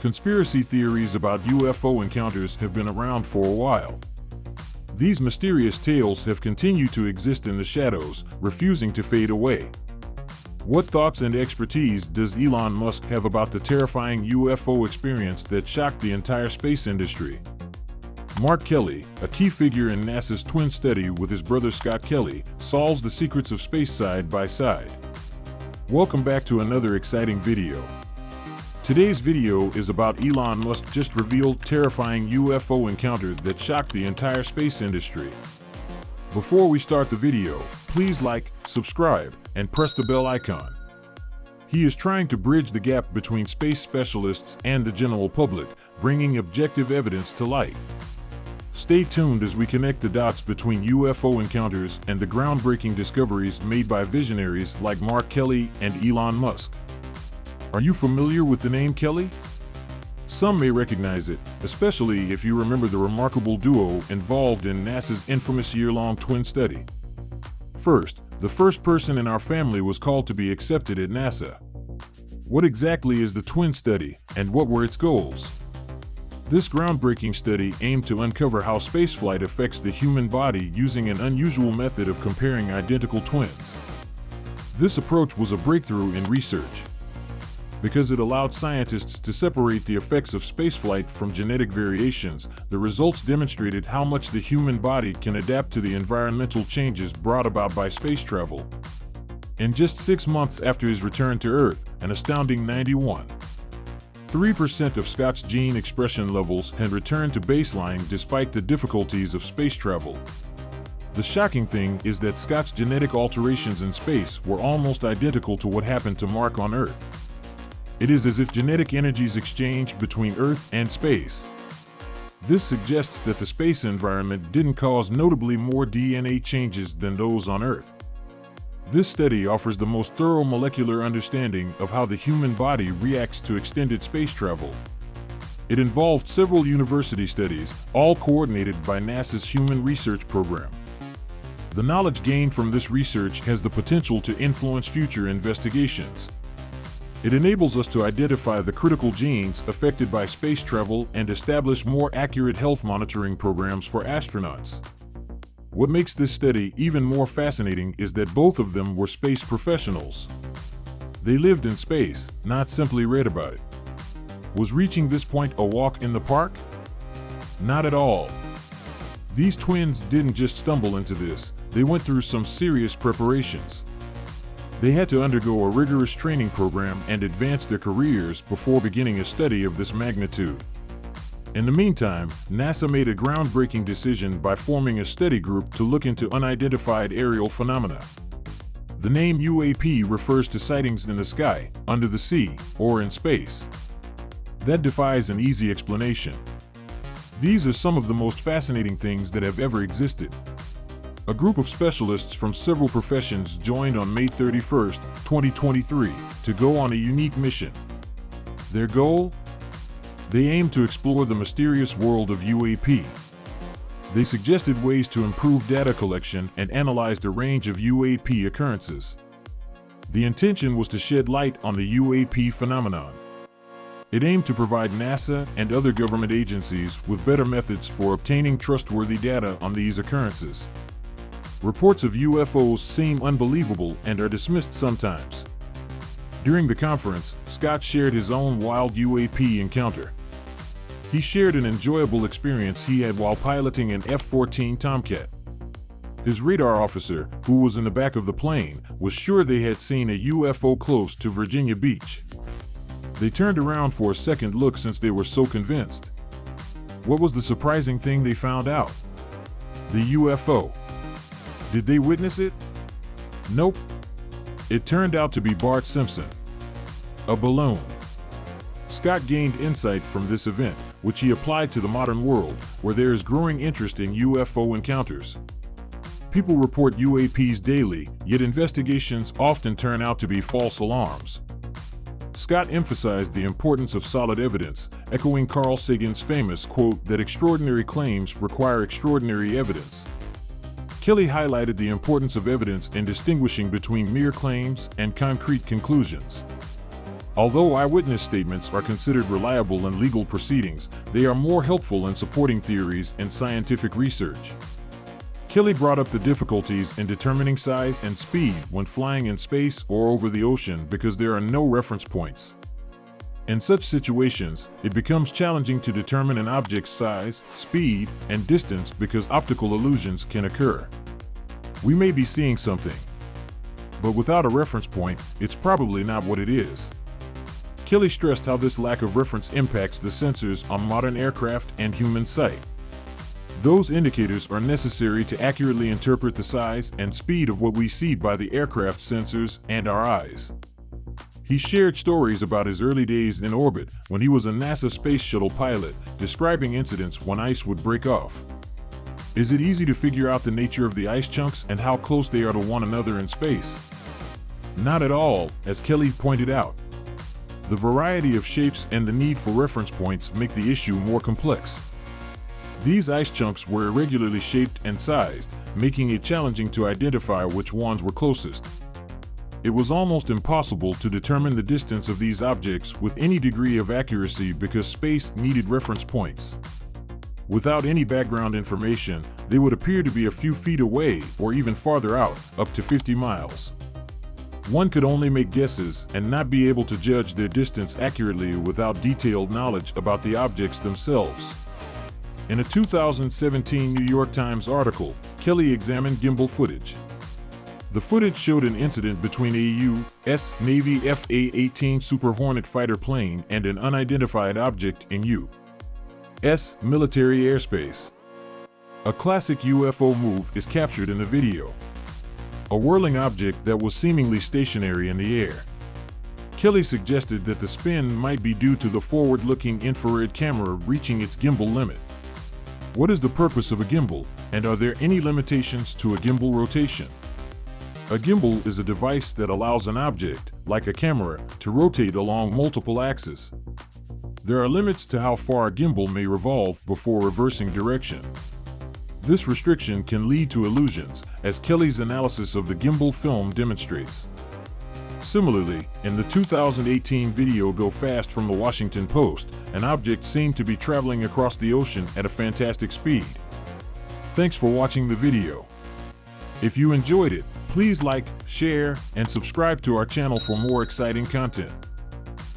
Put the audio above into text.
Conspiracy theories about UFO encounters have been around for a while. These mysterious tales have continued to exist in the shadows, refusing to fade away. What thoughts and expertise does Elon Musk have about the terrifying UFO experience that shocked the entire space industry? Mark Kelly, a key figure in NASA's twin study with his brother Scott Kelly, solves the secrets of space side by side. Welcome back to another exciting video. Today's video is about Elon Musk just revealed terrifying UFO encounter that shocked the entire space industry. Before we start the video, please like, subscribe, and press the bell icon. He is trying to bridge the gap between space specialists and the general public, bringing objective evidence to light. Stay tuned as we connect the dots between UFO encounters and the groundbreaking discoveries made by visionaries like Mark Kelly and Elon Musk. Are you familiar with the name Kelly? Some may recognize it, especially if you remember the remarkable duo involved in NASA's infamous year-long twin study. First, the first person in our family was called to be accepted at NASA. What exactly is the twin study, and what were its goals? This groundbreaking study aimed to uncover how spaceflight affects the human body using an unusual method of comparing identical twins. This approach was a breakthrough in research, because it allowed scientists to separate the effects of spaceflight from genetic variations. The results demonstrated how much the human body can adapt to the environmental changes brought about by space travel. In just 6 months after his return to Earth, an astounding 91.3% of Scott's gene expression levels had returned to baseline despite the difficulties of space travel. The shocking thing is that Scott's genetic alterations in space were almost identical to what happened to Mark on Earth. It is as if genetic energies exchanged between Earth and space. This suggests that the space environment didn't cause notably more DNA changes than those on Earth. This study offers the most thorough molecular understanding of how the human body reacts to extended space travel. It involved several university studies, all coordinated by NASA's Human Research Program. The knowledge gained from this research has the potential to influence future investigations. It enables us to identify the critical genes affected by space travel and establish more accurate health monitoring programs for astronauts. What makes this study even more fascinating is that both of them were space professionals. They lived in space, not simply read about it. Was reaching this point a walk in the park? Not at all. These twins didn't just stumble into this, they went through some serious preparations. They had to undergo a rigorous training program and advance their careers before beginning a study of this magnitude. In the meantime, NASA made a groundbreaking decision by forming a study group to look into unidentified aerial phenomena. The name UAP refers to sightings in the sky, under the sea, or in space. That defies an easy explanation. These are some of the most fascinating things that have ever existed. A group of specialists from several professions joined on May 31, 2023, to go on a unique mission. Their goal? They aimed to explore the mysterious world of UAP. They suggested ways to improve data collection and analyzed a range of UAP occurrences. The intention was to shed light on the UAP phenomenon. It aimed to provide NASA and other government agencies with better methods for obtaining trustworthy data on these occurrences. Reports of UFOs seem unbelievable and are dismissed sometimes. During the conference, Scott shared his own wild UAP encounter. He shared an enjoyable experience he had while piloting an F-14 Tomcat. His radar officer, who was in the back of the plane, was sure they had seen a UFO close to Virginia Beach. They turned around for a second look since they were so convinced. What was the surprising thing they found out? The UFO. Did they witness it? Nope. It turned out to be Bart Simpson. A balloon. Scott gained insight from this event, which he applied to the modern world, where there is growing interest in UFO encounters. People report UAPs daily, yet investigations often turn out to be false alarms. Scott emphasized the importance of solid evidence, echoing Carl Sagan's famous quote that extraordinary claims require extraordinary evidence. Kelly highlighted the importance of evidence in distinguishing between mere claims and concrete conclusions. Although eyewitness statements are considered reliable in legal proceedings, they are more helpful in supporting theories and scientific research. Kelly brought up the difficulties in determining size and speed when flying in space or over the ocean because there are no reference points. In such situations, it becomes challenging to determine an object's size, speed, and distance because optical illusions can occur. We may be seeing something, but without a reference point, it's probably not what it is. Kelly stressed how this lack of reference impacts the sensors on modern aircraft and human sight. Those indicators are necessary to accurately interpret the size and speed of what we see by the aircraft sensors and our eyes. He shared stories about his early days in orbit when he was a NASA space shuttle pilot, describing incidents when ice would break off. Is it easy to figure out the nature of the ice chunks and how close they are to one another in space? Not at all, as Kelly pointed out. The variety of shapes and the need for reference points make the issue more complex. These ice chunks were irregularly shaped and sized, making it challenging to identify which ones were closest. It was almost impossible to determine the distance of these objects with any degree of accuracy because space needed reference points. Without any background information, they would appear to be a few feet away or even farther out, up to 50 miles. One could only make guesses and not be able to judge their distance accurately without detailed knowledge about the objects themselves. In a 2017 New York Times article, Kelly examined gimbal footage. The footage showed an incident between a U.S. Navy F/A-18 Super Hornet fighter plane and an unidentified object in U.S. military airspace. A classic UFO move is captured in the video. A whirling object that was seemingly stationary in the air. Kelly suggested that the spin might be due to the forward-looking infrared camera reaching its gimbal limit. What is the purpose of a gimbal, and are there any limitations to a gimbal rotation? A gimbal is a device that allows an object, like a camera, to rotate along multiple axes. There are limits to how far a gimbal may revolve before reversing direction. This restriction can lead to illusions, as Kelly's analysis of the gimbal film demonstrates. Similarly, in the 2018 video Go Fast from the Washington Post, an object seemed to be traveling across the ocean at a fantastic speed. Thanks for watching the video. If you enjoyed it, please like, share, and subscribe to our channel for more exciting content.